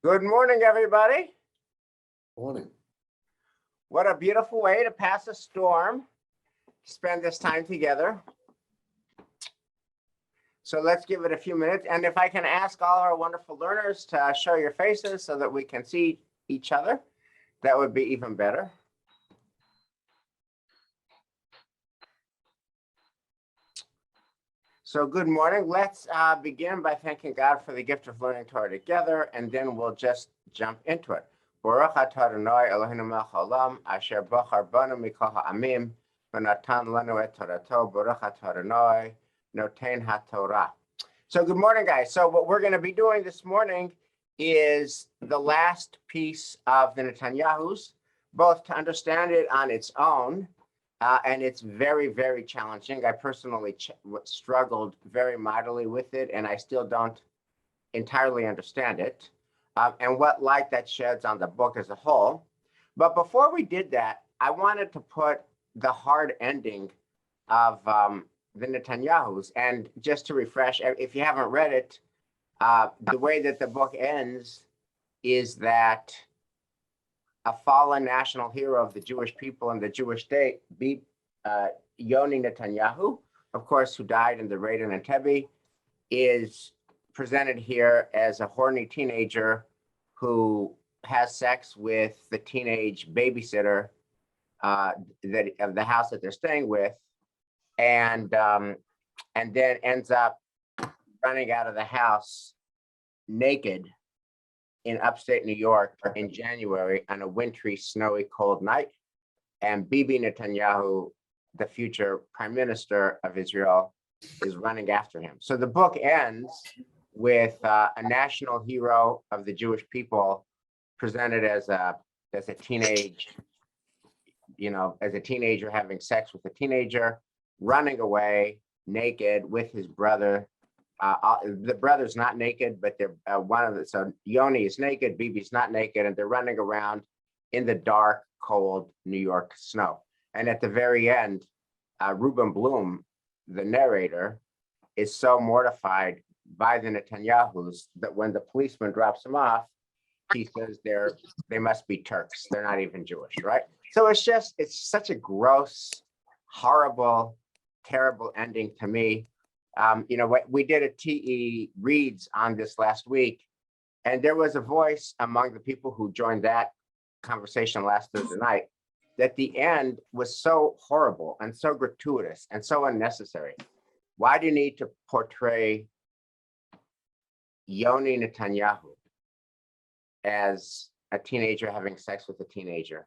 Good morning, everybody. Morning. What a beautiful way to pass a storm, spend this time together. So let's give it a few minutes. And if I can ask all our wonderful learners to show your faces so that we can see each other, that would be even better. So good morning. Let's begin by thanking God for the gift of learning Torah together, and then we'll just jump into it. Baruch atah Adonai Eloheinu melech haolam, asher bachar banu mikol ha'amim, v'natan lanu et torato. Baruch atah Adonai noten haTorah. So good morning, guys. So what we're going to be doing this morning is the last piece of the Netanyahu's, both to understand it on its own, and it's very, very challenging. I personally struggled very mightily with it, and I still don't entirely understand it, and what light that sheds on the book as a whole. But before we did that, I wanted to put the hard ending of the Netanyahu's. And just to refresh, if you haven't read it, the way that the book ends is that a fallen national hero of the Jewish people and the Jewish state, Yoni Netanyahu, of course, who died in the raid in Entebbe, is presented here as a horny teenager who has sex with the teenage babysitter of the house that they're staying with, and then ends up running out of the house naked in upstate New York in January on a wintry, snowy, cold night. And Bibi Netanyahu, the future prime minister of Israel, is running after him. So the book ends with a national hero of the Jewish people presented as a teenage, as a teenager having sex with a teenager, running away naked with his brother. The brother's not naked, but they're so Yoni is naked, Bibi's not naked, and they're running around in the dark, cold New York snow. And at the very end, Ruben Bloom, the narrator, is so mortified by the Netanyahus that when the policeman drops him off, he says they must be Turks. They're not even Jewish, right? So it's such a gross, horrible, terrible ending to me. We did a TE Reads on this last week, and there was a voice among the people who joined that conversation last Thursday night that the end was so horrible and so gratuitous and so unnecessary. Why do you need to portray Yoni Netanyahu as a teenager having sex with a teenager?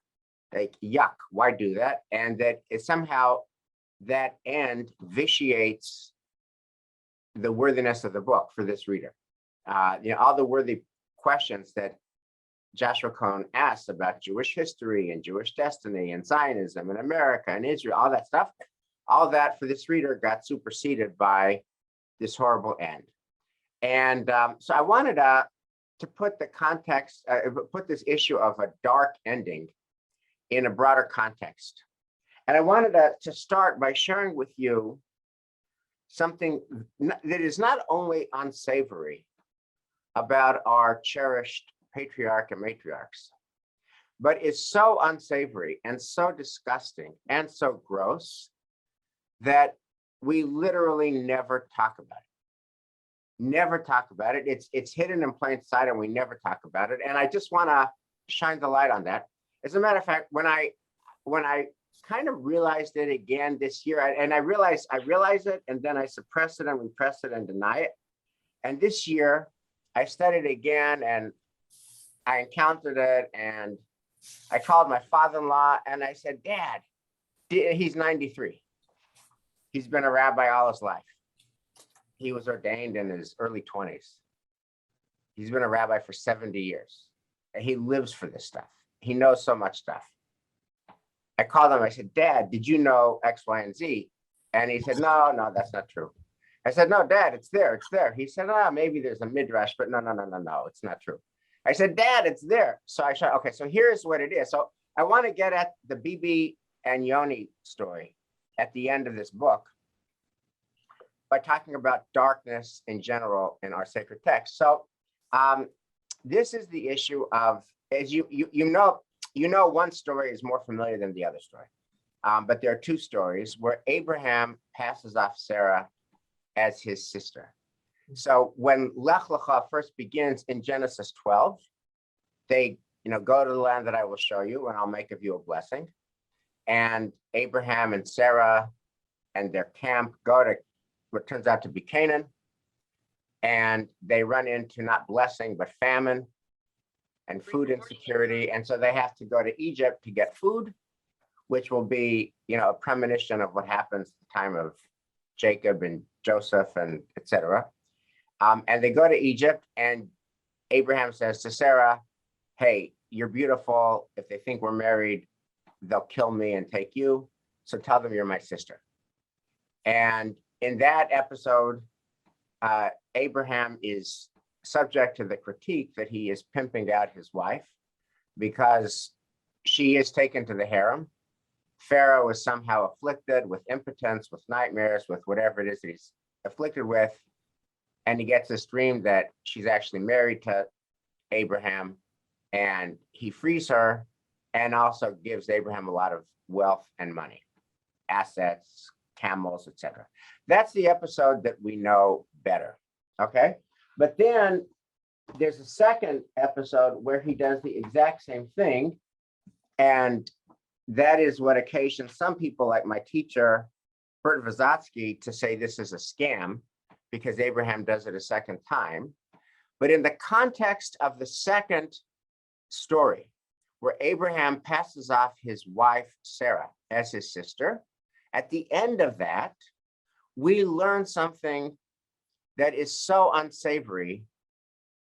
Like, yuck, why do that? And that it somehow, that end vitiates the worthiness of the book for this reader. All the worthy questions that Joshua Cohn asks about Jewish history and Jewish destiny and Zionism and America and Israel, all that stuff, all that for this reader got superseded by this horrible end. And so I wanted to put the context, put this issue of a dark ending in a broader context. And I wanted to start by sharing with you something that is not only unsavory about our cherished patriarch and matriarchs, but is so unsavory and so disgusting and so gross that we literally never talk about it. Never talk about it. It's hidden in plain sight and we never talk about it. And I just want to shine the light on that. As a matter of fact, when I kind of realized it again this year, and I realized it, and then I suppress it and repress it and deny it. And this year, I studied again, and I encountered it, and I called my father-in-law, and I said, Dad, he's 93. He's been a rabbi all his life. He was ordained in his early 20s. He's been a rabbi for 70 years. And he lives for this stuff. He knows so much stuff. I called him, I said, Dad, did you know X, Y, and Z? And he said, no, that's not true. I said, no, Dad, it's there. He said, maybe there's a midrash, but no, it's not true. I said, Dad, it's there. So I said, okay, so here's what it is. So I want to get at the Bibi and Yoni story at the end of this book by talking about darkness in general in our sacred text. So this is the issue of, as you know, one story is more familiar than the other story. But there are two stories where Abraham passes off Sarah as his sister. So when Lech Lecha first begins in Genesis 12, they go to the land that I will show you, and I'll make of you a blessing. And Abraham and Sarah and their camp go to what turns out to be Canaan. And they run into not blessing, but famine and food insecurity. And so they have to go to Egypt to get food, which will be, a premonition of what happens at the time of Jacob and Joseph and etc. And they go to Egypt, and Abraham says to Sarah, hey, you're beautiful. If they think we're married, they'll kill me and take you. So tell them you're my sister. And in that episode, Abraham is subject to the critique that he is pimping out his wife because she is taken to the harem. Pharaoh is somehow afflicted with impotence, with nightmares, with whatever it is that he's afflicted with. And he gets this dream that she's actually married to Abraham, and he frees her and also gives Abraham a lot of wealth and money, assets, camels, etc. That's the episode that we know better. Okay. But then there's a second episode where he does the exact same thing. And that is what occasions some people, like my teacher, Bert Vysotsky, to say this is a scam because Abraham does it a second time. But in the context of the second story, where Abraham passes off his wife, Sarah, as his sister, at the end of that, we learn something that is so unsavory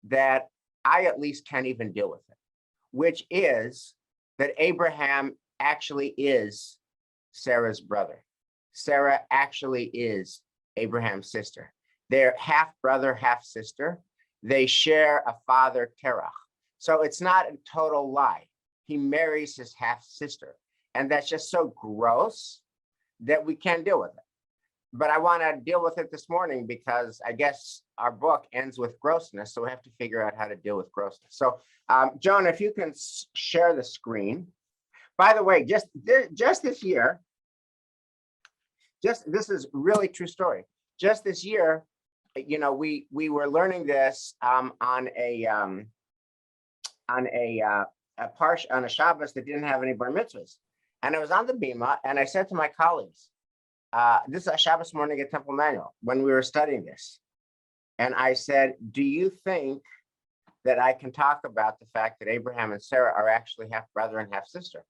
that I at least can't even deal with it, which is that Abraham actually is Sarah's brother. Sarah actually is Abraham's sister. They're half brother, half sister. They share a father, Terach. So it's not a total lie. He marries his half sister. And that's just so gross that we can't deal with it. But I want to deal with it this morning because I guess our book ends with grossness. So we have to figure out how to deal with grossness. So Joan, if you can share the screen. By the way, just this year, this is really true story. Just this year, we were learning this on a Shabbos that didn't have any bar mitzvahs. And I was on the bima, and I said to my colleagues, this is a Shabbos morning at Temple Manual when we were studying this. And I said, do you think that I can talk about the fact that Abraham and Sarah are actually half brother and half sister?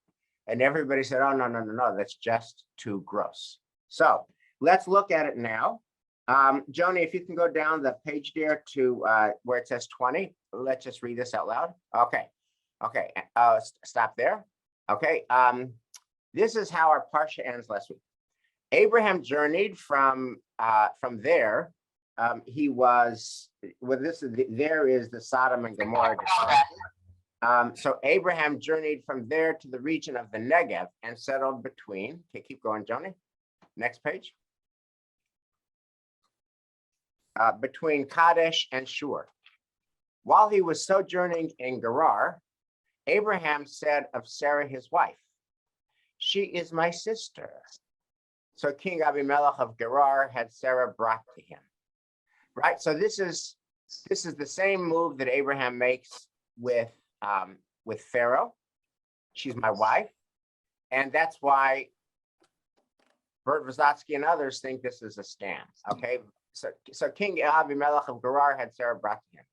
And everybody said, oh, no, that's just too gross. So let's look at it now. Joni, if you can go down the page there to where it says 20, let's just read this out loud. Okay, stop there. Okay, this is how our Parsha ends last week. Abraham journeyed from there. He was, there is the Sodom and Gomorrah. So Abraham journeyed from there to the region of the Negev and settled between, okay, keep going, Joni. Next page. Between Kadesh and Shur. While he was sojourning in Gerar, Abraham said of Sarah, his wife, she is my sister. So King Abimelech of Gerar had Sarah brought to him. Right. So this is the same move that Abraham makes with Pharaoh. She's my wife. And that's why Bert Vysotsky and others think this is a scam. Okay. So King Abimelech of Gerar had Sarah brought to him.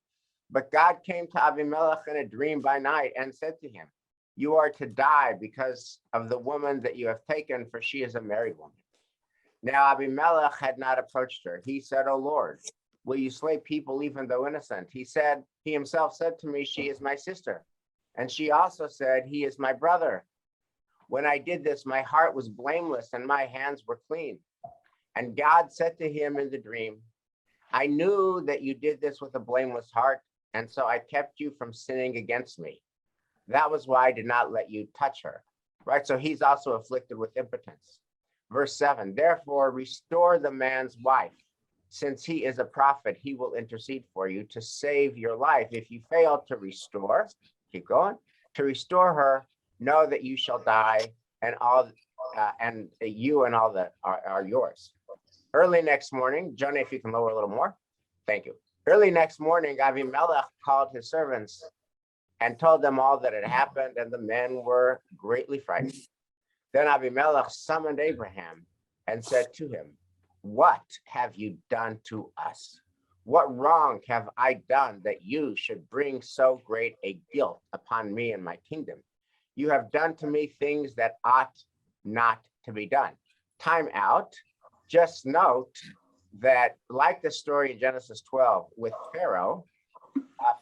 But God came to Abimelech in a dream by night and said to him, you are to die because of the woman that you have taken, for she is a married woman. Now Abimelech had not approached her. He said, O Lord, will you slay people even though innocent? He himself said to me, she is my sister. And she also said, he is my brother. When I did this, my heart was blameless and my hands were clean. And God said to him in the dream, I knew that you did this with a blameless heart, and so I kept you from sinning against me. That was why I did not let you touch her. Right? So he's also afflicted with impotence. Verse 7, therefore restore the man's wife Since he is a prophet, he will intercede for you to save your life. If you fail to restore, keep going, to restore her, know that you shall die, and you and all that are yours. Early next morning, Jonah, if you can lower a little more, thank you. Early next morning, Avimelech called his servants and told them all that had happened, and the men were greatly frightened. Then Avimelech summoned Abraham and said to him, what have you done to us? What wrong have I done that you should bring so great a guilt upon me and my kingdom? You have done to me things that ought not to be done. Time out. Just note that, like the story in Genesis 12 with Pharaoh,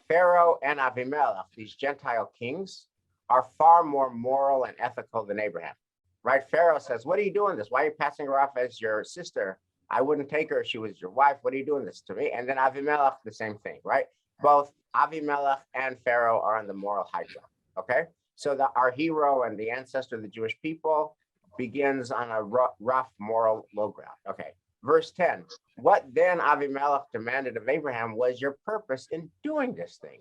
Pharaoh and Avimelech, these Gentile kings, are far more moral and ethical than Abraham, right? Pharaoh says, what are you doing this? Why are you passing her off as your sister? I wouldn't take her if she was your wife. What are you doing this to me? And then Avimelech, the same thing, right? Both Avimelech and Pharaoh are on the moral high ground, okay? So our hero and the ancestor of the Jewish people begins on a rough moral low ground. Okay, verse 10. What then Avimelech demanded of Abraham was your purpose in doing this thing.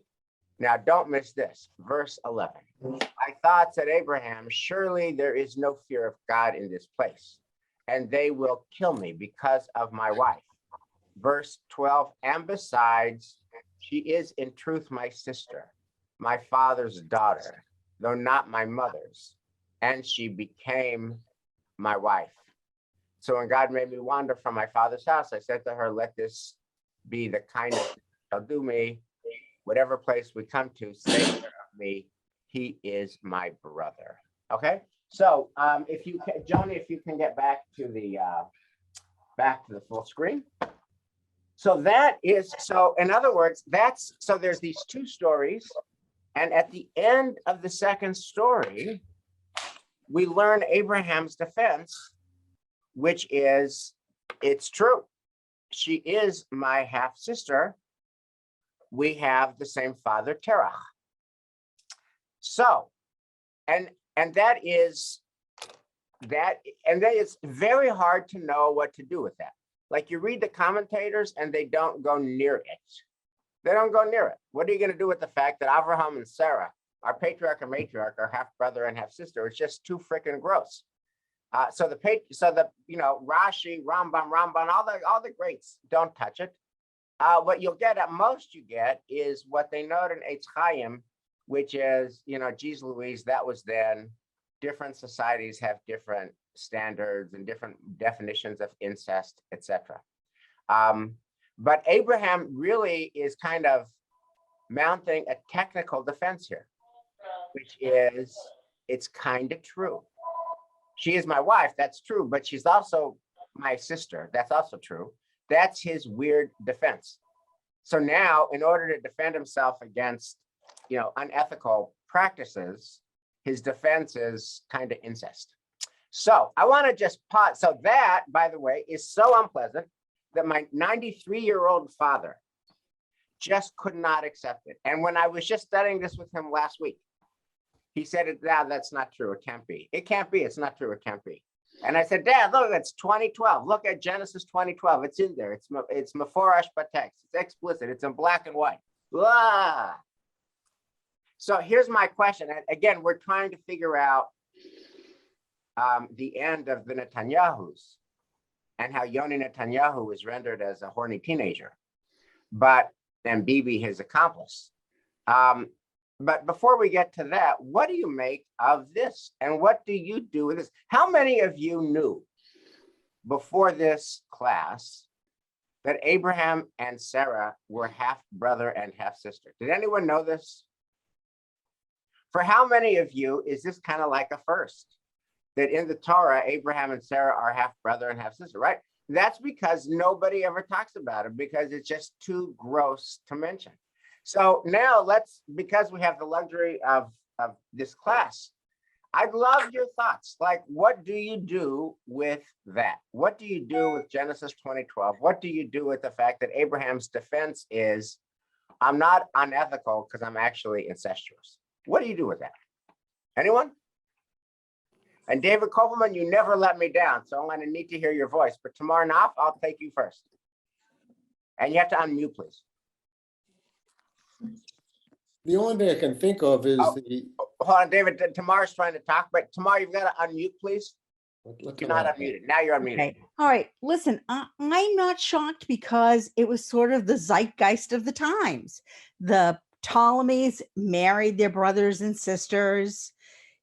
Now, don't miss this. Verse 11. I thought, said Abraham, surely there is no fear of God in this place, and they will kill me because of my wife. Verse 12. And besides, she is in truth my sister, my father's daughter, though not my mother's, and she became my wife. So when God made me wander from my father's house, I said to her, let this be the kindness shall do me. Whatever place we come to, say of me, he is my brother. Okay. So if you can, Johnny, if you can get back to the full screen. So that is, so in other words, so there's these two stories. And at the end of the second story, we learn Abraham's defense, which is, it's true. She is my half sister. We have the same father, Terach. So, and that is very hard to know what to do with that. Like you read the commentators and they don't go near it. They don't go near it. What are you going to do with the fact that Abraham and Sarah, our patriarch and matriarch, are half brother and half sister? It's just too freaking gross. So the Rashi, Ramban, all the greats don't touch it. What you'll get at most you get is what they note in Eitz Chaim, which is, geez Louise, that was then. Different societies have different standards and different definitions of incest, etc. But Abraham really is kind of mounting a technical defense here, which is, it's kind of true. She is my wife, that's true, but she's also my sister, that's also true. That's his weird defense. So now, in order to defend himself against, unethical practices, his defense is kind of incest. So I want to just pause. So that, by the way, is so unpleasant that my 93-year-old father just could not accept it. And when I was just studying this with him last week, he said, that's not true. It can't be. It can't be. It's not true. It can't be. And I said, Dad, look, it's 2012. Look at Genesis 2012. It's in there. It's Meforash Batex. It's explicit. It's in black and white. Blah. So here's my question. And again, we're trying to figure out the end of the Netanyahus and how Yoni Netanyahu is rendered as a horny teenager, and Bibi his accomplice. But before we get to that, what do you make of this? And what do you do with this? How many of you knew before this class that Abraham and Sarah were half brother and half sister? Did anyone know this? For how many of you is this kind of like a first? That in the Torah, Abraham and Sarah are half brother and half sister, right? That's because nobody ever talks about it, because it's just too gross to mention. So now because we have the luxury of this class, I'd love your thoughts. Like, what do you do with that? What do you do with Genesis 2012? What do you do with the fact that Abraham's defense is, I'm not unethical because I'm actually incestuous? What do you do with that? Anyone? And David Koppelman, you never let me down, so I'm going to need to hear your voice. But tomorrow night, I'll take you first. And you have to unmute, please. The only thing I can think of is Hold on, David. Tamar's trying to talk, but Tamar, you've got to unmute, please. You're not unmuted. Now you're unmuted. Okay. All right. Listen, I'm not shocked because it was sort of the zeitgeist of the times. The Ptolemies married their brothers and sisters.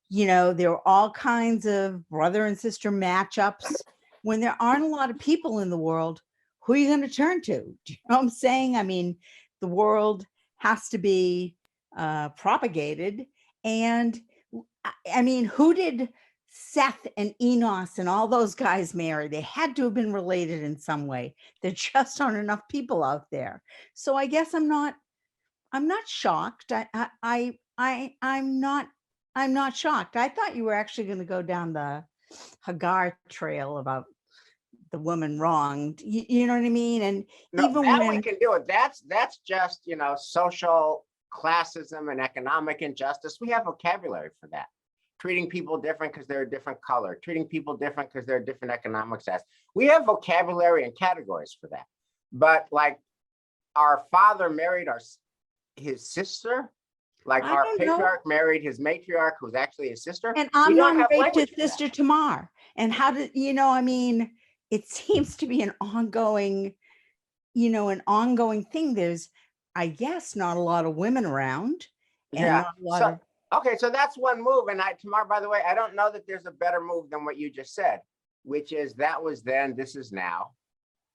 You know, there were all kinds of brother and sister matchups. When there aren't a lot of people in the world, who are you going to turn to? Do you know what I'm saying? I mean, the world has to be propagated. And I mean, who did Seth and Enos and all those guys marry? They had to have been related in some way. There just aren't enough people out there. So I guess I'm not shocked. I'm not shocked. I thought you were actually going to go down the Hagar trail about the woman wronged. You know what I mean? And No, even that when we can do it. That's just, you know, social classism and economic injustice. We have vocabulary for that. Treating people different because they're a different color. Treating people different because they're a different economic status. We have vocabulary and categories for that. But like our father married his sister, like I our don't know. patriarch married his matriarch, who's actually his sister. And We don't Amnon have raped language his for that. sister Tamar. And how did, you know, I mean, it seems to be an ongoing, you know, an ongoing thing. There's, I guess, not a lot of women around. And Yeah. not a lot of, Okay, so that's one move. And Tamar, by the way, I don't know that there's a better move than what you just said, which is that was then, this is now.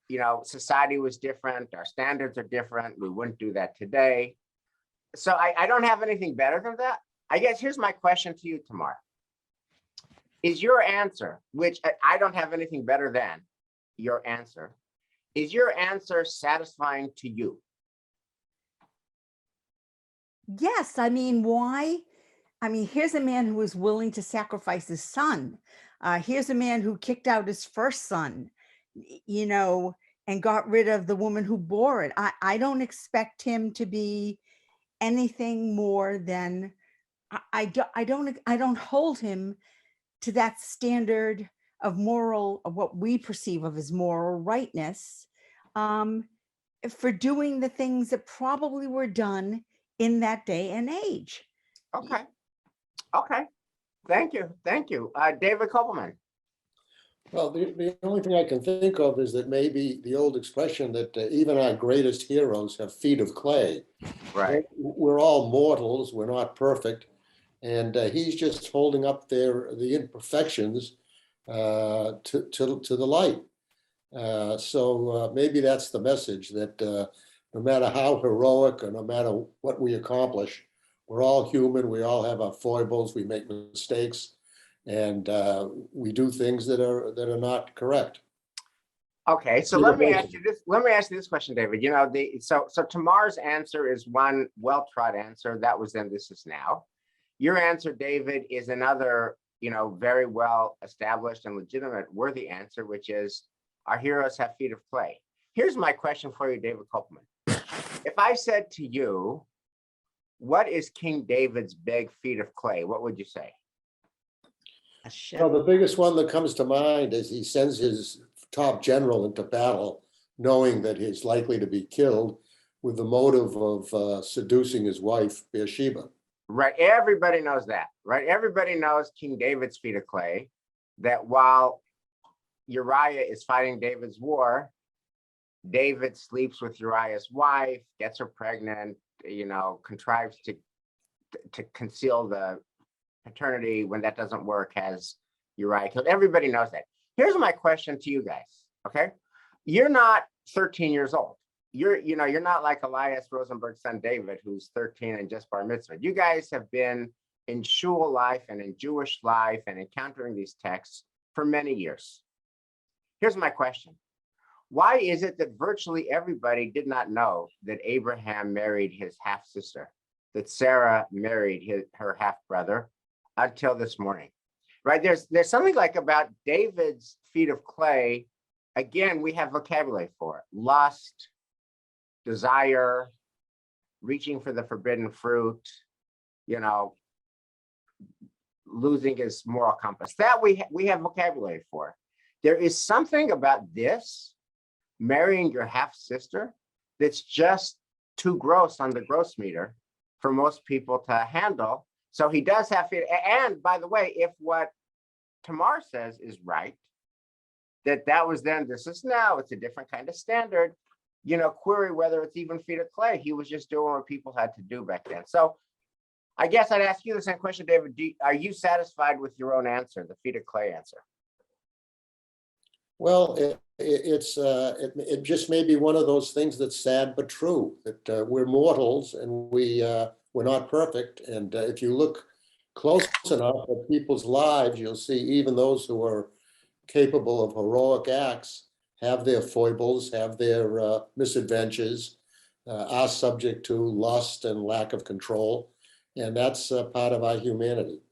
You know, society was different. Our standards are different. We wouldn't do that today. So I don't have anything better than that. I guess here's my question to you, Tamar. Is your answer, which I don't have anything better than your answer, is your answer satisfying to you? yes, I mean, why? I mean, here's a man who was willing to sacrifice his son. Here's a man who kicked out his first son, you know, and got rid of the woman who bore it. I don't expect him to be anything more than I don't hold him to that standard of moral, of what we perceive of as moral rightness, for doing the things that probably were done in that day and age. Okay. Okay. Thank you. Thank you. David Kopelman. Well, the only thing I can think of is that maybe the old expression that even our greatest heroes have feet of clay. Right. We're all mortals. We're not perfect. And he's just holding up the imperfections to the light. So maybe that's the message, that no matter how heroic or no matter what we accomplish, we're all human. We all have our foibles. We make mistakes, and we do things that are not correct. Okay, so let me ask you this. Let me ask you this question, David. You know, so Tamar's answer is one well-trod answer. That was then, this is now. Your answer, David, is another, you know, very well established and legitimate, worthy answer, which is our heroes have feet of clay. Here's my question for you, David Kopelman. If I said to you, what is King David's big feet of clay? What would you say? Well, the biggest one that comes to mind is he sends his top general into battle, knowing that he's likely to be killed, with the motive of seducing his wife, Bathsheba. Right, everybody knows that, right? Everybody knows King David's feet of clay, that while Uriah is fighting David's war, David sleeps with Uriah's wife, gets her pregnant, you know, contrives to conceal the paternity. When that doesn't work, has Uriah killed. Everybody knows that. Here's my question to you guys, okay? You're not 13 years old. You're not like Elias Rosenberg's son David, who's 13 and just bar mitzvah. You guys have been in shul life and in Jewish life and encountering these texts for many years. Here's my question. Why is it that virtually everybody did not know that Abraham married his half-sister, that Sarah married her half-brother until this morning, right? There's something like about David's feet of clay. Again, we have vocabulary for it: lust, desire, reaching for the forbidden fruit, you know, losing his moral compass. That we have vocabulary for. There is something about this, marrying your half-sister, that's just too gross on the gross meter for most people to handle. So he does have to, and by the way, if what Tamar says is right, that was then, this is now, it's a different kind of standard, query whether it's even feet of clay. He was just doing what people had to do back then. So I guess I'd ask you the same question, David. Are you satisfied with your own answer, the feet of clay answer? Well, it just may be one of those things that's sad but true, that we're mortals and we're not perfect. And if you look close enough at people's lives, you'll see even those who are capable of heroic acts have their foibles, have their misadventures, are subject to lust and lack of control. And that's part of our humanity.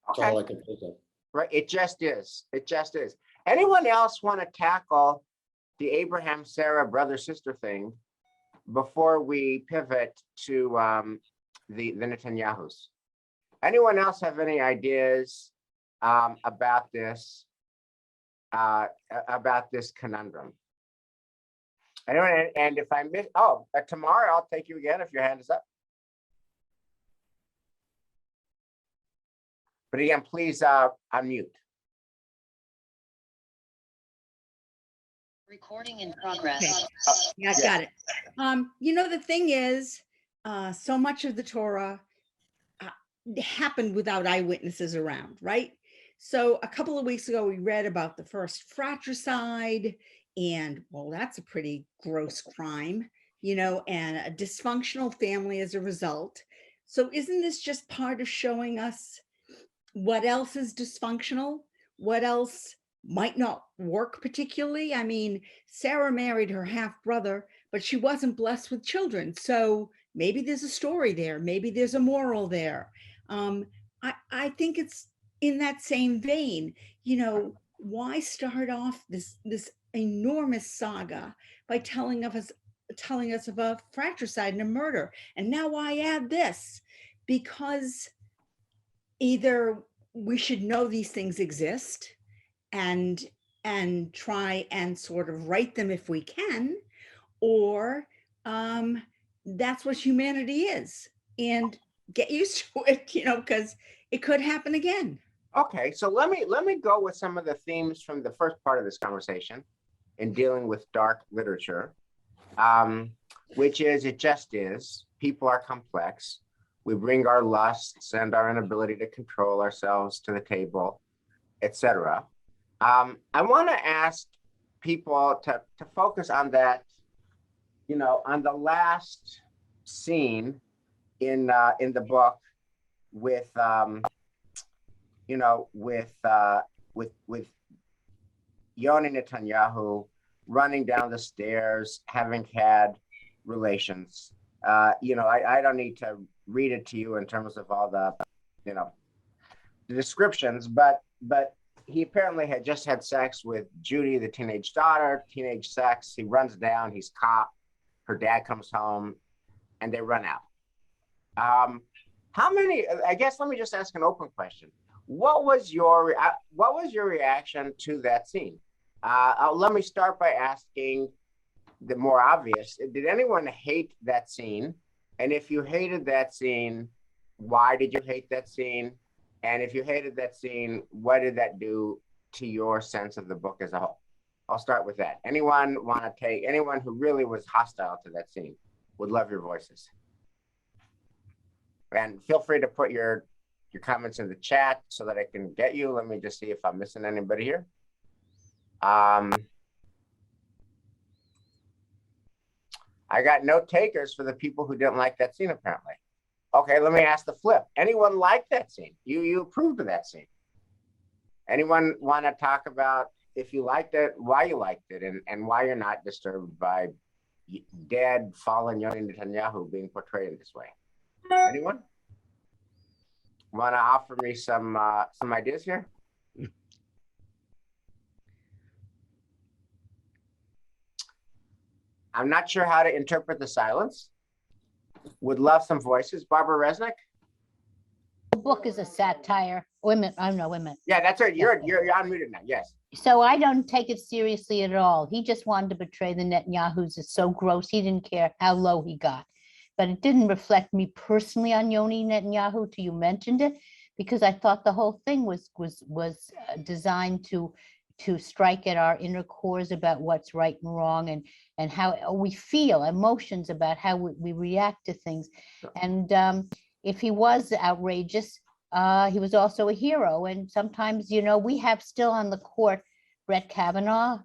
That's all I can think of. Right, it just is. It just is. Anyone else want to tackle the Abraham, Sarah, brother, sister thing before we pivot to the Netanyahus? Anyone else have any ideas about this conundrum? Anyone? And if I miss, tomorrow I'll take you again if your hand is up. But again, please unmute. Recording in progress. Okay. Yeah, got it. The thing is, so much of the Torah happened without eyewitnesses around, right? So a couple of weeks ago, we read about the first fratricide, and well, that's a pretty gross crime, and a dysfunctional family as a result. So isn't this just part of showing us what else is dysfunctional? What else might not work particularly? I mean, Sarah married her half brother, but she wasn't blessed with children. So maybe there's a story there. Maybe there's a moral there. I think it's in that same vein. Why start off this enormous saga by telling us of a fratricide and a murder? And now why add this? Because either we should know these things exist and try and sort of write them if we can, or that's what humanity is, and get used to it, because it could happen again. Okay, so let me go with some of the themes from the first part of this conversation in dealing with dark literature, which is, it just is. People are complex. We bring our lusts and our inability to control ourselves to the table, etc. I want to ask people to focus on that, on the last scene in the book with Yoni Netanyahu running down the stairs, having had relations. I don't need to read it to you in terms of all the descriptions, but he apparently had just had sex with Judy, the teenage daughter, teenage sex. He runs down, he's caught. Her dad comes home, and they run out. How many? I guess let me just ask an open question. What was your reaction to that scene? Let me start by asking the more obvious. Did anyone hate that scene? And if you hated that scene, why did you hate that scene? And if you hated that scene, what did that do to your sense of the book as a whole? I'll start with that. Anyone who really was hostile to that scene? Would love your voices. And feel free to put your comments in the chat so that I can get you. Let me just see if I'm missing anybody here. I got no takers for the people who didn't like that scene, apparently. Okay, let me ask the flip. Anyone like that scene? You approved of that scene. Anyone want to talk about, if you liked it, why you liked it, and why you're not disturbed by dead, fallen Yoni Netanyahu being portrayed in this way? Anyone want to offer me some ideas here? I'm not sure how to interpret the silence. Would love some voices. Barbara Resnick? The book is a satire. Women, I know women. Yeah, that's right. Yeah, You're unmuted now. Yes. So I don't take it seriously at all. He just wanted to betray the Netanyahus. It's so gross. He didn't care how low he got. But it didn't reflect me personally on Yoni Netanyahu till you mentioned it, because I thought the whole thing was designed to strike at our inner cores about what's right and wrong, and how we feel, emotions about how we react to things. And if he was outrageous, he was also a hero. And sometimes, you know, we have still on the court Brett Kavanaugh,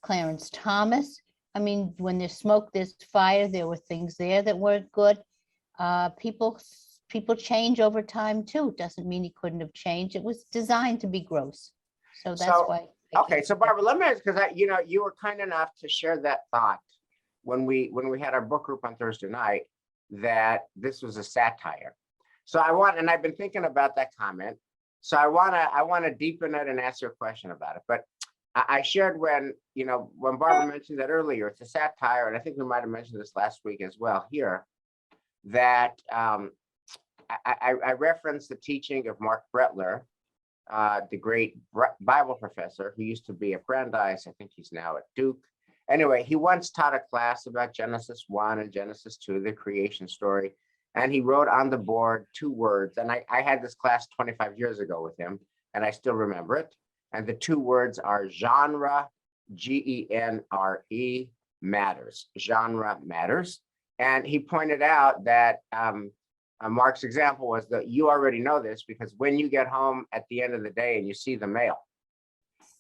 Clarence Thomas. I mean, when there's smoke, there's fire. There were things there that weren't good. People change over time too. It doesn't mean he couldn't have changed. It was designed to be gross. So that's why. Okay, so Barbara, let me ask, because you were kind enough to share that thought when we had our book group on Thursday night, that this was a satire. So and I've been thinking about that comment. So I want to deepen it and ask you a question about it. But I shared when Barbara mentioned that earlier, it's a satire, and I think we might have mentioned this last week as well here, that I referenced the teaching of Mark Brettler, the great Bible professor who used to be at Brandeis. I think he's now at Duke. Anyway, he once taught a class about Genesis 1 and Genesis 2, the creation story. And he wrote on the board 2 words. And I had this class 25 years ago with him, and I still remember it. And the 2 words are genre, G-E-N-R-E, matters. Genre matters. And he pointed out that Mark's example was that you already know this, because when you get home at the end of the day and you see the mail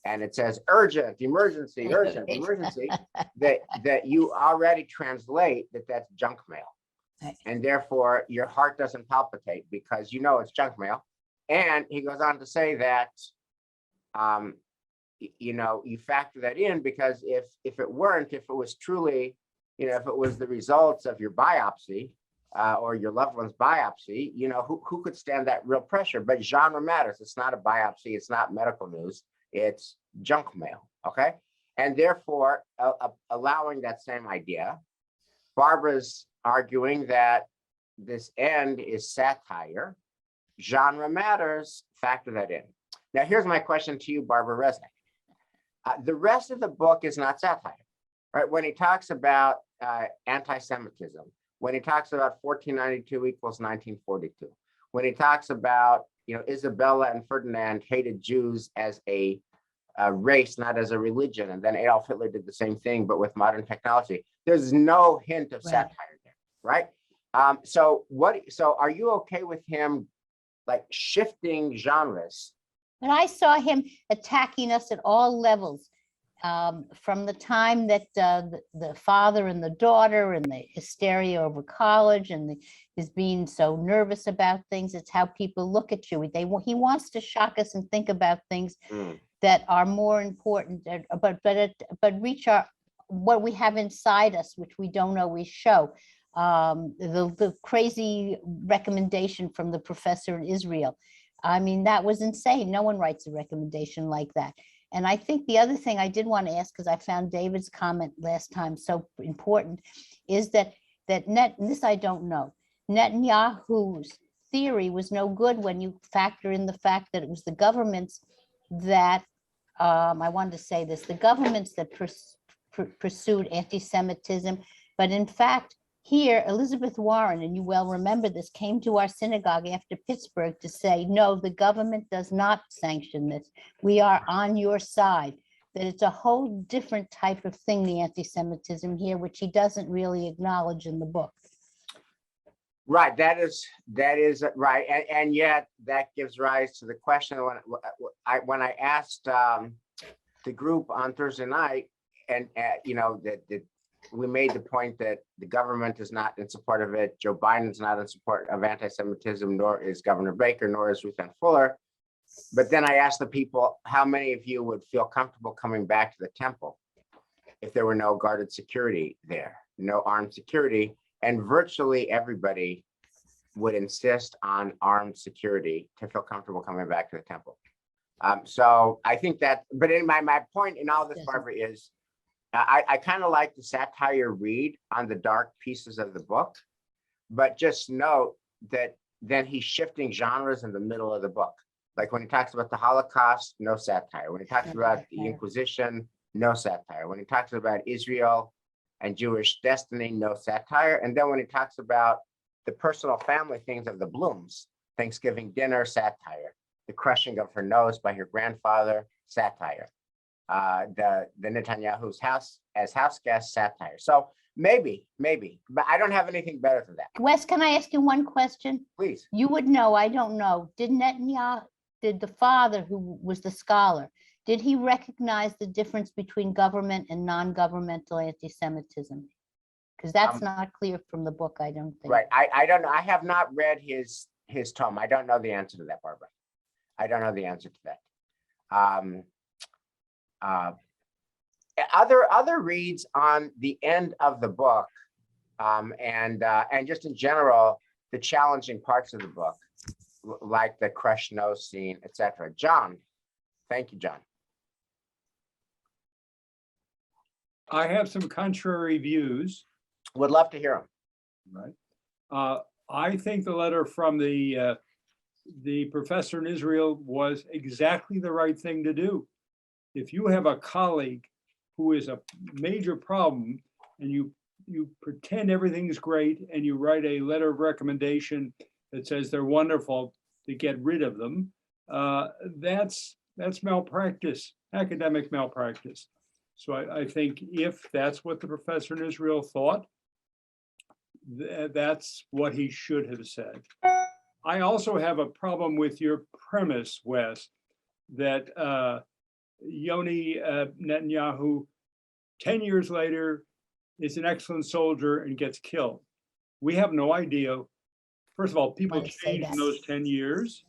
and it says urgent, emergency, urgent, emergency, that you already translate that that's junk mail. And therefore your heart doesn't palpitate because you know it's junk mail. And he goes on to say that, you factor that in, because if it was truly, if it was the results of your biopsy, or your loved one's biopsy, who could stand that real pressure? But genre matters. It's not a biopsy. It's not medical news. It's junk mail. Okay. And therefore, allowing that same idea, Barbara's arguing that this end is satire. Genre matters. Factor that in. Now, here's my question to you, Barbara Resnick. The rest of the book is not satire, right? When he talks about anti-Semitism, when he talks about 1492 equals 1942, when he talks about, Isabella and Ferdinand hated Jews as a race, not as a religion, and then Adolf Hitler did the same thing, but with modern technology, there's no hint of satire there, right? So are you okay with him like shifting genres? And I saw him attacking us at all levels. From the time that the father and the daughter and the hysteria over college and his being so nervous about things, it's how people look at you. He wants to shock us and think about things that are more important, but reach what we have inside us, which we don't always show. The crazy recommendation from the professor in Israel. I mean, that was insane. No one writes a recommendation like that. And I think the other thing I did want to ask, because I found David's comment last time so important, is that this I don't know. Netanyahu's theory was no good when you factor in the fact that it was the governments that, I wanted to say this, the governments that pursued anti-Semitism. But in fact, here, Elizabeth Warren, and you well remember this, came to our synagogue after Pittsburgh to say, no, the government does not sanction this. We are on your side. That it's a whole different type of thing, the anti-Semitism here, which he doesn't really acknowledge in the book. Right, that is right, and yet that gives rise to the question when I asked the group on Thursday night, and that we made the point that the government is not in support of it. Joe Biden's not in support of anti-Semitism, nor is Governor Baker, nor is Ruth Ann Fuller. But then I asked the people, how many of you would feel comfortable coming back to the temple if there were no guarded security there, no armed security? And virtually everybody would insist on armed security to feel comfortable coming back to the temple. So I think that, but in my point in all this, Barbara, is I kind of like the satire read on the dark pieces of the book, but just note that then he's shifting genres in the middle of the book. Like when he talks about the Holocaust, no satire. When he talks about the Inquisition, no satire. When he talks about Israel and Jewish destiny, no satire. And then when he talks about the personal family things of the Blooms, Thanksgiving dinner, satire. The crushing of her nose by her grandfather, satire. The Netanyahu's house as house guest, satire. So maybe, but I don't have anything better than that. Wes, can I ask you one question? Please. You would know, I don't know. Did the father who was the scholar, did he recognize the difference between government and non-governmental anti-Semitism? Because that's not clear from the book, I don't think. Right. I don't know. I have not read his tome. I don't know the answer to that, Barbara. I don't know the answer to that. Other reads on the end of the book, and just in general, the challenging parts of the book, like the crushed nose scene, etc. John, thank you, John. I have some contrary views. Would love to hear them. Right. I think the letter from the professor in Israel was exactly the right thing to do. If you have a colleague who is a major problem and you pretend everything's great and you write a letter of recommendation that says they're wonderful to get rid of them, that's malpractice, academic malpractice. So I think if that's what the professor in Israel thought, that's what he should have said. I also have a problem with your premise, Wes, that Yoni Netanyahu, 10 years later, is an excellent soldier and gets killed. We have no idea. First of all, people change in those 10 years.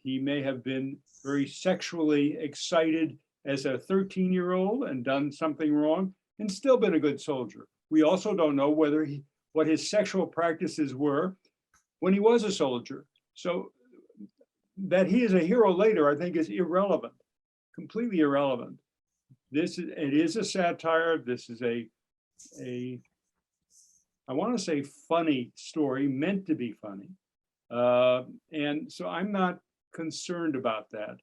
He may have been very sexually excited as a 13-year-old and done something wrong and still been a good soldier. We also don't know what his sexual practices were when he was a soldier. So that he is a hero later, I think, is irrelevant, completely irrelevant. It is a satire. This is I want to say funny story, meant to be funny. And so I'm not concerned about that.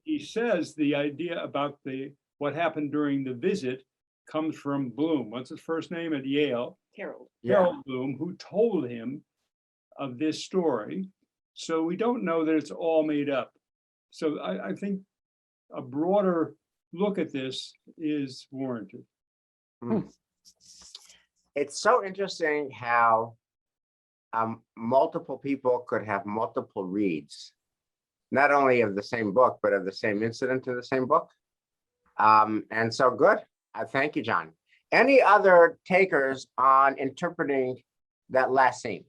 He says the idea about what happened during the visit comes from Bloom. What's his first name at Yale? Harold. Harold Bloom, who told him of this story. So we don't know that it's all made up. So I think a broader look at this is warranted. It's so interesting how multiple people could have multiple reads, not only of the same book, but of the same incident in the same book. And so good. Thank you, John. Any other takers on interpreting that last scene?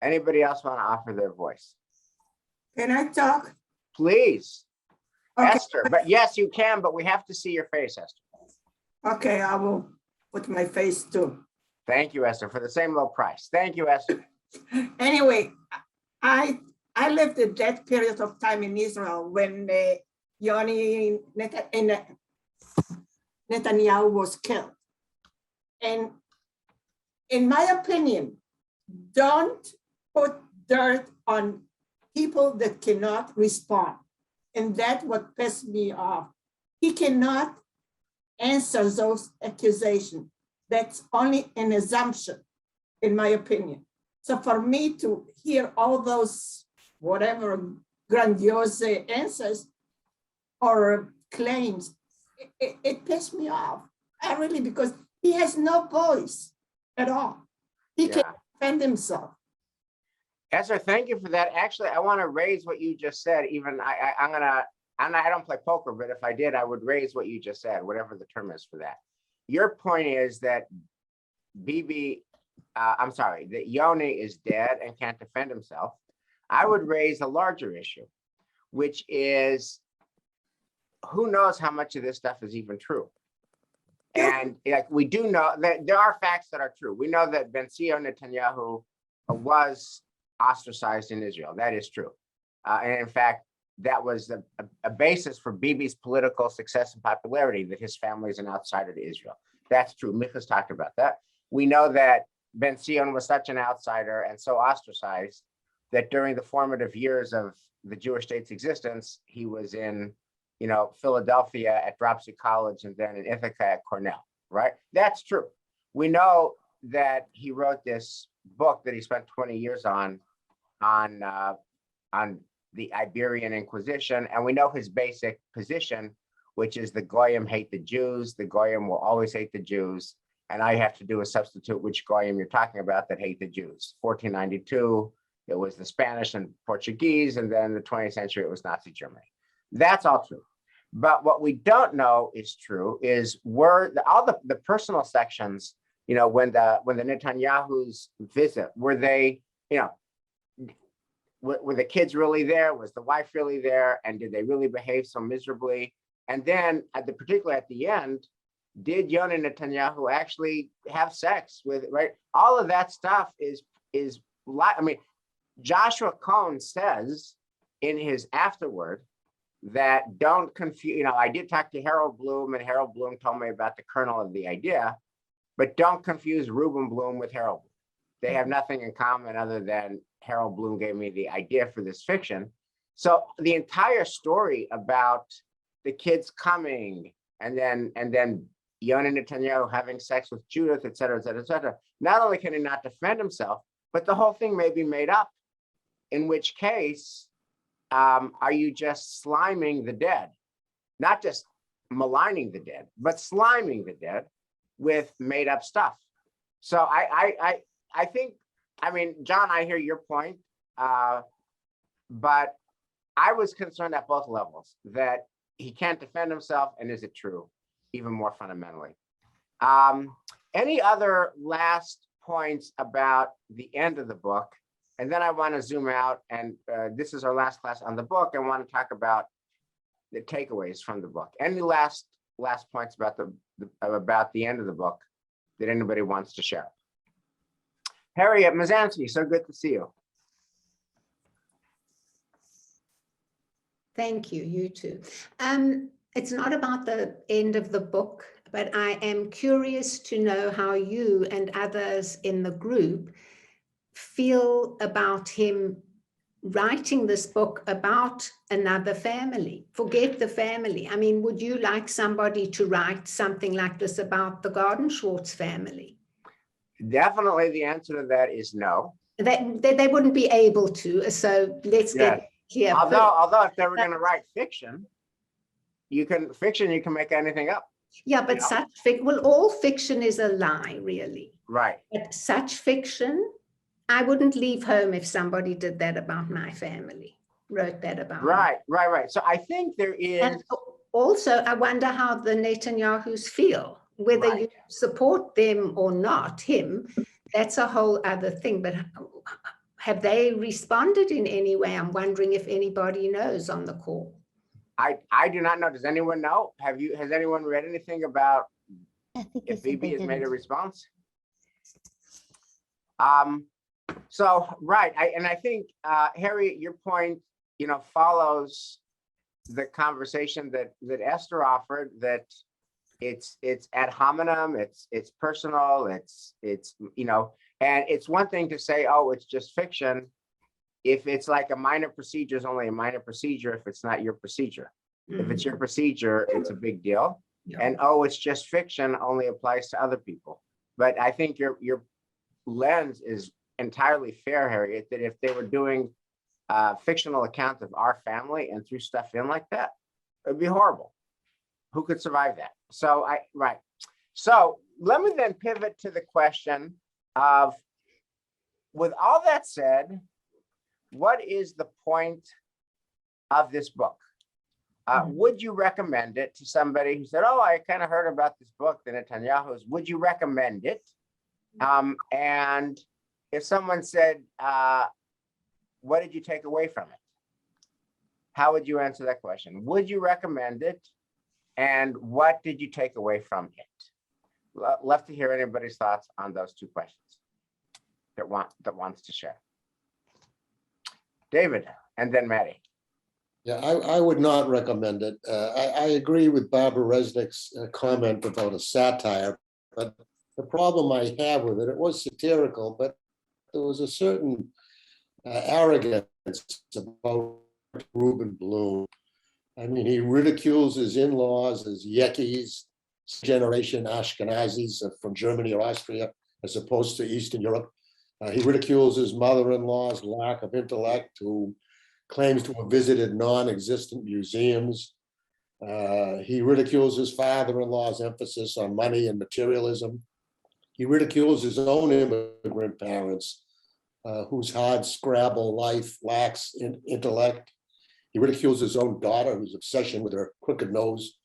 Anybody else want to offer their voice? Can I talk? Please. Okay. Esther, but yes, you can, but we have to see your face, Esther. Okay, I will put my face too. Thank you, Esther, for the same low price. Thank you, Esther. Anyway, I lived in that period of time in Israel when Yoni Netanyahu was killed. And in my opinion, don't put dirt on people that cannot respond. And that's what pissed me off. He cannot answer those accusations. That's only an assumption, in my opinion. So for me to hear all those whatever grandiose answers or claims, it pissed me off. I really, because he has no voice at all. He can't defend himself. Esther, thank you for that. Actually, I want to raise what you just said. Even I don't play poker, but if I did, I would raise what you just said, whatever the term is for that. Your point is that that Yoni is dead and can't defend himself. I would raise a larger issue, which is who knows how much of this stuff is even true. And like we do know that there are facts that are true. We know that Ben-Zion Netanyahu was ostracized in Israel. That is true. And in fact, that was a basis for Bibi's political success and popularity, that his family is an outsider to Israel. That's true. Micha's talked about that. We know that Ben Zion was such an outsider and so ostracized that during the formative years of the Jewish state's existence, he was in, Philadelphia at Dropsy College and then in Ithaca at Cornell, right? That's true. We know that he wrote this book that he spent 20 years on the Iberian Inquisition, and we know his basic position, which is the Goyim hate the Jews, the Goyim will always hate the Jews, and I have to do a substitute which Goyim you're talking about that hate the Jews. 1492, it was the Spanish and Portuguese, and then the 20th century, it was Nazi Germany. That's all true. But what we don't know is true is all the personal sections, when the Netanyahu's visit, were they, were the kids really there? Was the wife really there? And did they really behave so miserably? And then particularly at the end, did Yoni Netanyahu actually have sex with, right? All of that stuff is Joshua Cohn says in his afterword that don't confuse, I did talk to Harold Bloom, and Harold Bloom told me about the kernel of the idea, but don't confuse Reuben Bloom with Harold Bloom. They have nothing in common other than Harold Bloom gave me the idea for this fiction. So the entire story about the kids coming and then Yoni Netanyahu having sex with Judith, et cetera, et cetera, et cetera. Not only can he not defend himself, but the whole thing may be made up, in which case, are you just sliming the dead? Not just maligning the dead, but sliming the dead with made up stuff. So I think, John, I hear your point, but I was concerned at both levels that he can't defend himself, and is it true, even more fundamentally. Any other last points about the end of the book? And then I want to zoom out, and this is our last class on the book. I want to talk about the takeaways from the book. Any last points about the end of the book that anybody wants to share? Harriet Mazansky, so good to see you. Thank you, you too. It's not about the end of the book, but I am curious to know how you and others in the group feel about him writing this book about another family. Forget the family. Would you like somebody to write something like this about the Gardenswartz family? Definitely the answer to that is no. They wouldn't be able to, so let's get clear. Although if they were going to write fiction, you can make anything up. Yeah, but all fiction is a lie, really. Right. But such fiction, I wouldn't leave home if somebody did that about my family, wrote that about me. Right. So I think there is. And also, I wonder how the Netanyahus feel, whether you support them or not, him, that's a whole other thing. But have they responded in any way? I'm wondering if anybody knows on the call. I do not know. Does anyone know? Has anyone read anything about if Bibi has made a response? I think Harriet, your point, follows the conversation that Esther offered, that it's ad hominem, it's personal, it's and it's one thing to say, oh, it's just fiction. If it's like a minor procedure, it's only a minor procedure if it's not your procedure. If it's your procedure, it's a big deal. Yeah. And oh, it's just fiction only applies to other people. But I think your lens is entirely fair, Harriet, that if they were doing fictional accounts of our family and threw stuff in like that, it would be horrible. Who could survive that? So So let me then pivot to the question of, with all that said, what is the point of this book? Would you recommend it to somebody who said, oh, I kind of heard about this book, the Netanyahu's, would you recommend it? And if someone said, what did you take away from it? How would you answer that question? Would you recommend it? And what did you take away from it? Love to hear anybody's thoughts on those two questions that wants to share. David, and then Maddie. Yeah, I would not recommend it. I agree with Barbara Resnick's comment about a satire, but the problem I have with it, it was satirical, but there was a certain arrogance about Reuben Bloom. I mean, he ridicules his in-laws as Yekis, generation Ashkenazis from Germany or Austria, as opposed to Eastern Europe. He ridicules his mother-in-law's lack of intellect, who claims to have visited non-existent museums. He ridicules his father-in-law's emphasis on money and materialism. He ridicules his own immigrant parents, whose hard scrabble life lacks intellect. He ridicules his own daughter, whose obsession with her crooked nose.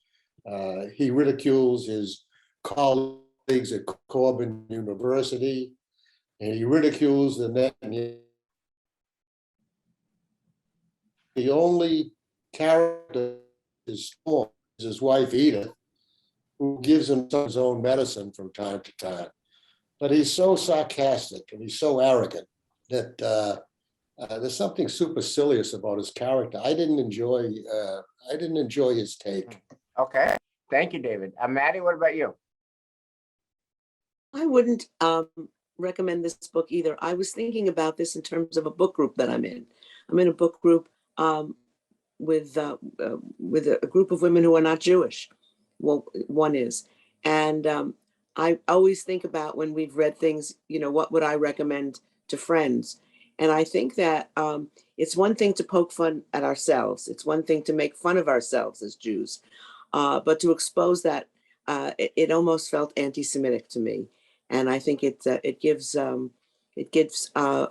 He ridicules his colleagues at Corbin University, and he ridicules the net. The only character is his wife Edith, who gives him his own medicine from time to time. But he's so sarcastic and he's so arrogant that there's something supercilious about his character. I didn't enjoy his take. Okay, thank you, David. Maddie, what about you? I wouldn't recommend this book either. I was thinking about this in terms of a book group that I'm in. I'm in a book group with a group of women who are not Jewish. Well, one is. And I always think about, when we've read things, what would I recommend to friends? And I think that it's one thing to poke fun at ourselves. It's one thing to make fun of ourselves as Jews. But to expose that, it almost felt anti-Semitic to me. And I think it gives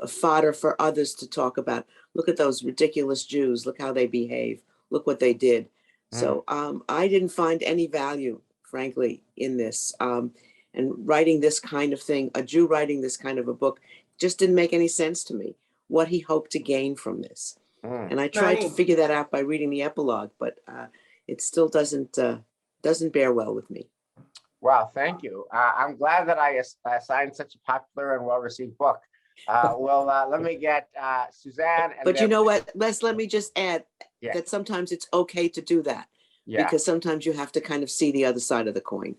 fodder for others to talk about. Look at those ridiculous Jews. Look how they behave. Look what they did. So I didn't find any value, frankly, in this. And writing this kind of thing, a Jew writing this kind of a book, just didn't make any sense to me. What he hoped to gain from this. And I tried to figure that out by reading the epilogue, but it still doesn't bear well with me. Wow, thank you. I'm glad that I assigned such a popular and well-received book. Let me get Suzanne. And But you know what, Les, let me just add Yeah. that sometimes it's okay to do that, Yeah. because sometimes you have to kind of see the other side of the coin.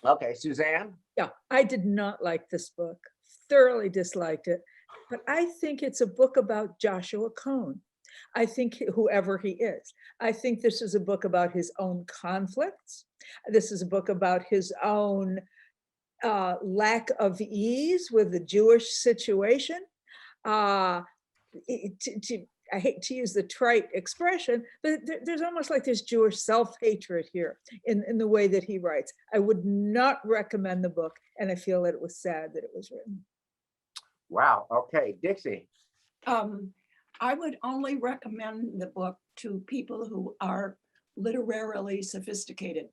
Okay, Suzanne. Yeah, I did not like this book, thoroughly disliked it, but I think it's a book about Joshua Cohn. I think whoever he is, I think this is a book about his own conflicts. This is a book about his own lack of ease with the Jewish situation. I hate to use the trite expression, but there's almost like this Jewish self-hatred here in the way that he writes. I would not recommend the book, and I feel that it was sad that it was written. Wow. Okay, Dixie. I would only recommend the book to people who are literarily sophisticated.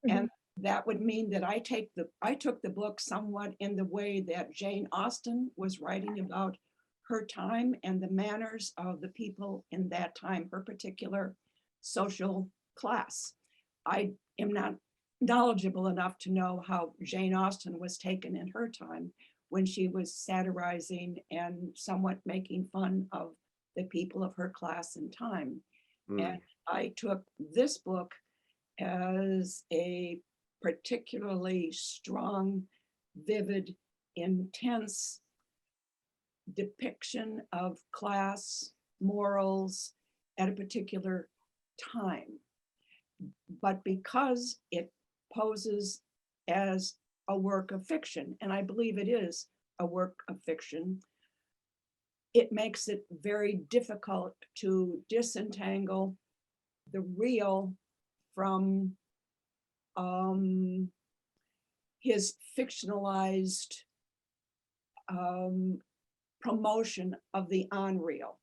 And that would mean that I took the book somewhat in the way that Jane Austen was writing about her time and the manners of the people in that time, her particular social class. I am not knowledgeable enough to know how Jane Austen was taken in her time, when she was satirizing and somewhat making fun of the people of her class and time. And I took this book as a particularly strong, vivid, intense depiction of class, morals at a particular time. But because it poses as a work of fiction, and I believe it is a work of fiction, it makes it very difficult to disentangle the real from his fictionalized promotion of the unreal.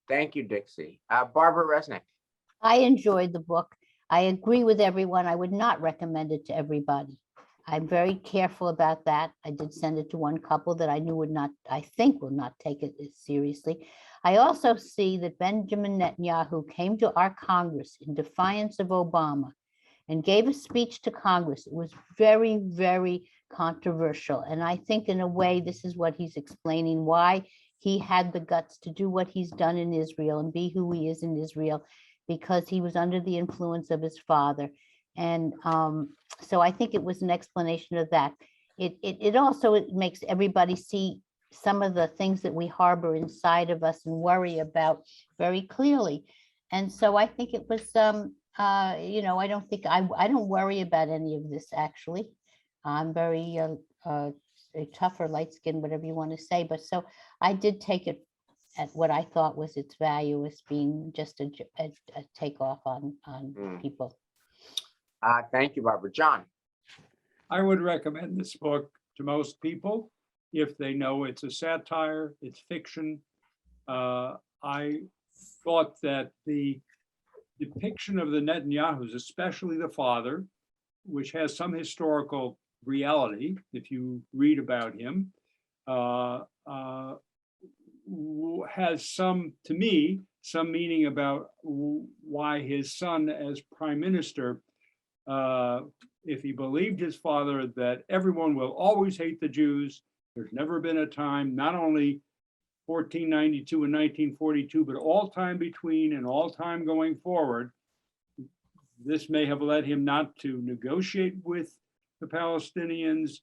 Thank you, Dixie. Barbara Resnick. I enjoyed the book. I agree with everyone. I would not recommend it to everybody. I'm very careful about that. I did send it to one couple that I knew I think will not take it seriously. I also see that Benjamin Netanyahu came to our Congress in defiance of Obama and gave a speech to Congress. It was very, very controversial. And I think in a way, this is what he's explaining, why he had the guts to do what he's done in Israel and be who he is in Israel, because he was under the influence of his father. And so I think it was an explanation of that. It also makes everybody see some of the things that we harbor inside of us and worry about very clearly. And so I think it was, you know, I don't think I don't worry about any of this actually. I'm very a tougher, light skin, whatever you want to say. But so I did take it at what I thought was its value as being just a takeoff on people. Thank you, Barbara. John. I would recommend this book to most people if they know it's a satire, it's fiction. I thought that the depiction of the Netanyahus, especially the father, which has some historical reality, if you read about him, has some, to me, some meaning about why his son as prime minister, if he believed his father that everyone will always hate the Jews, there's never been a time, not only 1492 and 1942, but all time between and all time going forward, this may have led him not to negotiate with the Palestinians,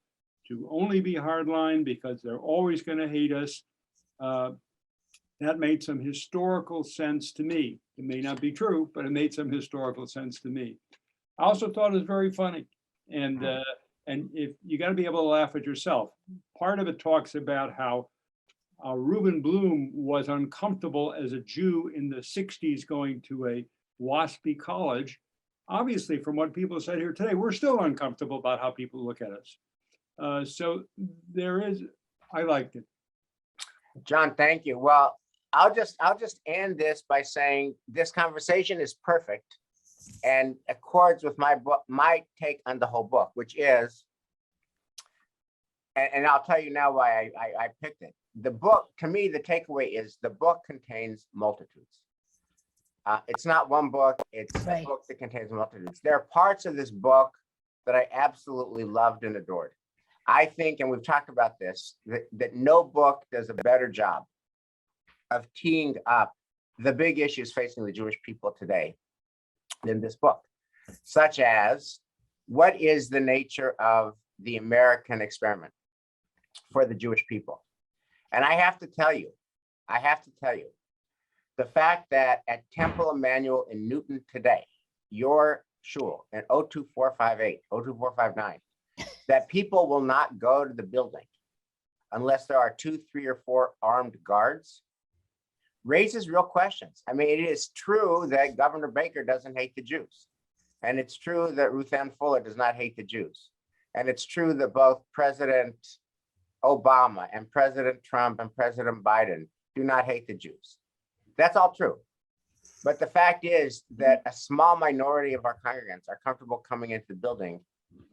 to only be hardline because they're always going to hate us. That made some historical sense to me. It may not be true, but it made some historical sense to me. I also thought it was very funny. And if you got to be able to laugh at yourself. Part of it talks about how Reuben Bloom was uncomfortable as a Jew in the 60s going to a WASPy college. Obviously, from what people said here today, we're still uncomfortable about how people look at us. So there is, I liked it. John, thank you. Well, I'll just end this by saying this conversation is perfect and accords with my take on the whole book, which is, and I'll tell you now why I picked it. The book, to me, the takeaway is the book contains multitudes. It's not one book, it's a book that contains multitudes. There are parts of this book that I absolutely loved and adored. I think, and we've talked about this, that no book does a better job of teeing up the big issues facing the Jewish people today than this book, such as what is the nature of the American experiment for the Jewish people? And I have to tell you, the fact that at Temple Emmanuel in Newton today, your shul in 02458, 02459, that people will not go to the building unless there are 2, 3, or 4 armed guards, raises real questions. I mean, it is true that Governor Baker doesn't hate the Jews. And it's true that Ruth Ann Fuller does not hate the Jews. And it's true that both President Obama and President Trump and President Biden do not hate the Jews. That's all true. But the fact is that a small minority of our congregants are comfortable coming into the building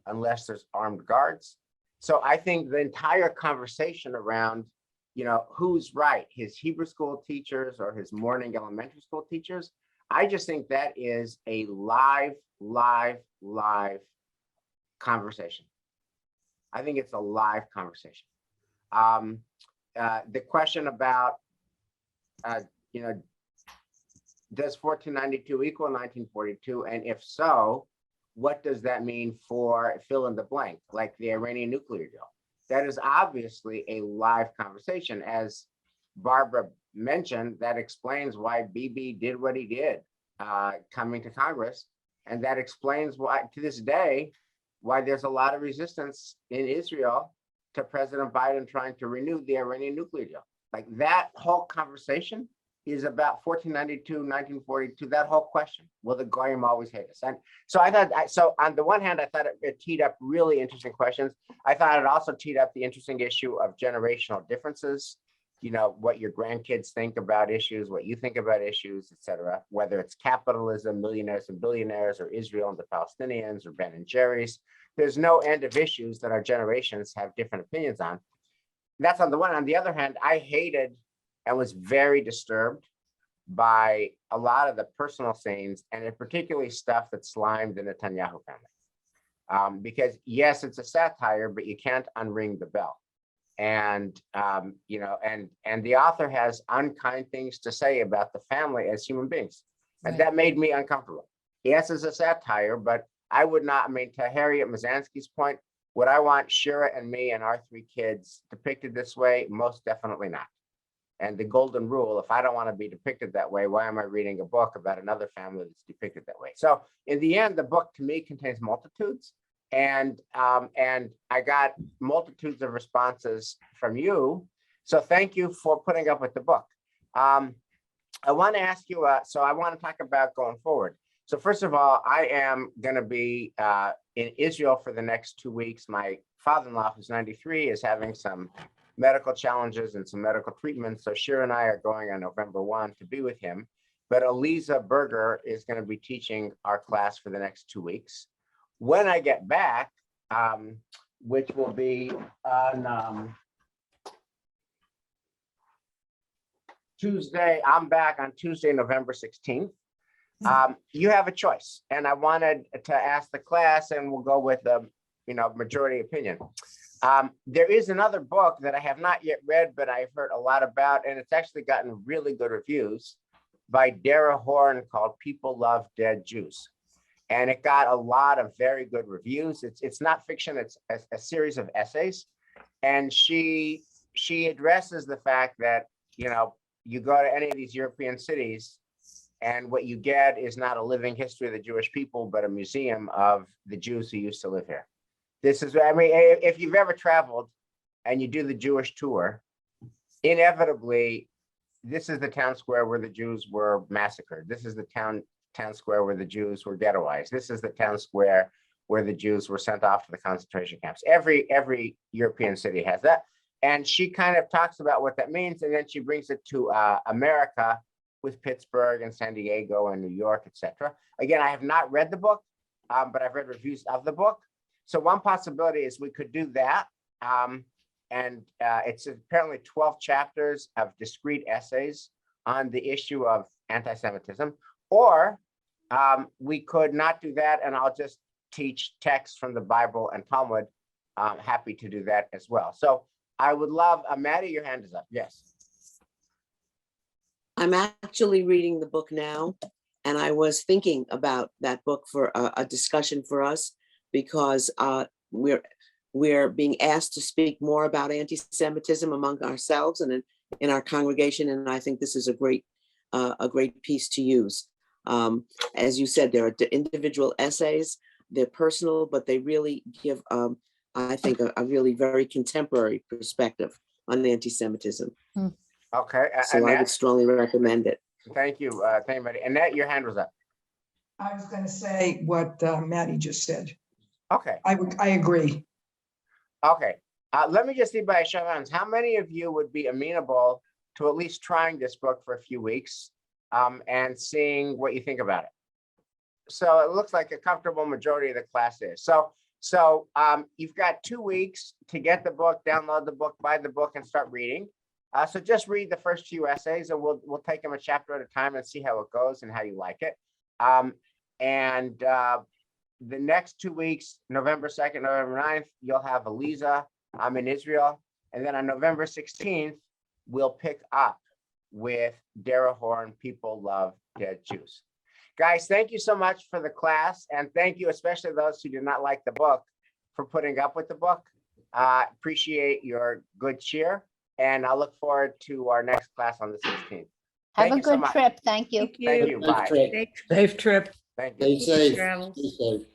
unless there's armed guards. So I think the entire conversation around, you know, who's right, his Hebrew school teachers or his morning elementary school teachers, I just think that is a live conversation. I think it's a live conversation. The question about, you know, does 1492 equal 1942? And if so, what does that mean for fill in the blank, like the Iranian nuclear deal? That is obviously a live conversation. As Barbara mentioned, that explains why Bibi did what he did coming to Congress. And that explains why, to this day, why there's a lot of resistance in Israel to President Biden trying to renew the Iranian nuclear deal. Like that whole conversation is about 1492, 1942, that whole question. Will the Goyim always hate us? And so I thought, so on the one hand, I thought it teed up really interesting questions. I thought it also teed up the interesting issue of generational differences, you know, what your grandkids think about issues, what you think about issues, et cetera, whether it's capitalism, millionaires and billionaires, or Israel and the Palestinians, or Ben and Jerry's. There's no end of issues that our generations have different opinions on. That's on the one. On the other hand, I hated and was very disturbed by a lot of the personal scenes, and in particularly stuff that slimed the Netanyahu family. Because yes, it's a satire, but you can't unring the bell. And you know, and the author has unkind things to say about the family as human beings, and that made me uncomfortable. Yes, it's a satire, but I would not, I mean, to Harriet Mazansky's point, would I want Shira and me and our 3 kids depicted this way? Most definitely not. And the golden rule, if I don't want to be depicted that way, why am I reading a book about another family that's depicted that way? So in the end, the book to me contains multitudes. And I got multitudes of responses from you. So thank you for putting up with the book. I want to ask you, so I want to talk about going forward. So first of all, I am going to be in Israel for the next 2 weeks. My father-in-law, who's 93, is having some medical challenges and some medical treatments. So Shira and I are going on November 1 to be with him. But Eliza Berger is going to be teaching our class for the next 2 weeks. When I get back, which will be on Tuesday, I'm back on Tuesday, November 16th. You have a choice. And I wanted to ask the class, and we'll go with the majority opinion. There is another book that I have not yet read, but I've heard a lot about, and it's actually gotten really good reviews, by Dara Horn, called People Love Dead Jews. And it got a lot of very good reviews. It's not fiction, it's a series of essays. And she addresses the fact that, you go to any of these European cities, and what you get is not a living history of the Jewish people, but a museum of the Jews who used to live here. This is, I mean, if you've ever traveled and you do the Jewish tour, inevitably, this is the town square where the Jews were massacred. This is the town square where the Jews were ghettoized. This is the town square where the Jews were sent off to the concentration camps. Every European city has that. And she kind of talks about what that means, and then she brings it to America with Pittsburgh and San Diego and New York, etc. Again, I have not read the book, but I've read reviews of the book. So one possibility is we could do that. It's apparently 12 chapters of discrete essays on the issue of anti-Semitism. Or we could not do that, and I'll just teach texts from the Bible and Talmud. I'm happy to do that as well. So I would love, Maddie, your hand is up. Yes. I'm actually reading the book now, and I was thinking about that book for a discussion for us, because we're being asked to speak more about anti-Semitism among ourselves and in our congregation, and I think this is a great piece to use. As you said, there are individual essays, they're personal, but they really give, I think, a really very contemporary perspective on anti-Semitism. Okay. So I would strongly recommend it. Thank you. Thank you, Maddie. Annette, your hand was up. I was going to say what Maddie just said. Okay. I agree. Okay. Let me just see by a show of hands, how many of you would be amenable to at least trying this book for a few weeks and seeing what you think about it? So it looks like a comfortable majority of the class is. So you've got 2 weeks to get the book, download the book, buy the book, and start reading. So just read the first few essays, and we'll take them a chapter at a time and see how it goes and how you like it. The next 2 weeks, November 2nd, November 9th, you'll have Eliza. I'm in Israel. And then on November 16th, we'll pick up with Dara Horn, People Love Dead Jews. Guys, thank you so much for the class. And thank you, especially those who did not like the book, for putting up with the book. Appreciate your good cheer. And I look forward to our next class on the 16th. Have Thank a you so good much. trip. Thank you. Thank you. Bye. Safe trip. Thank you. Stay safe. Travels. Stay safe.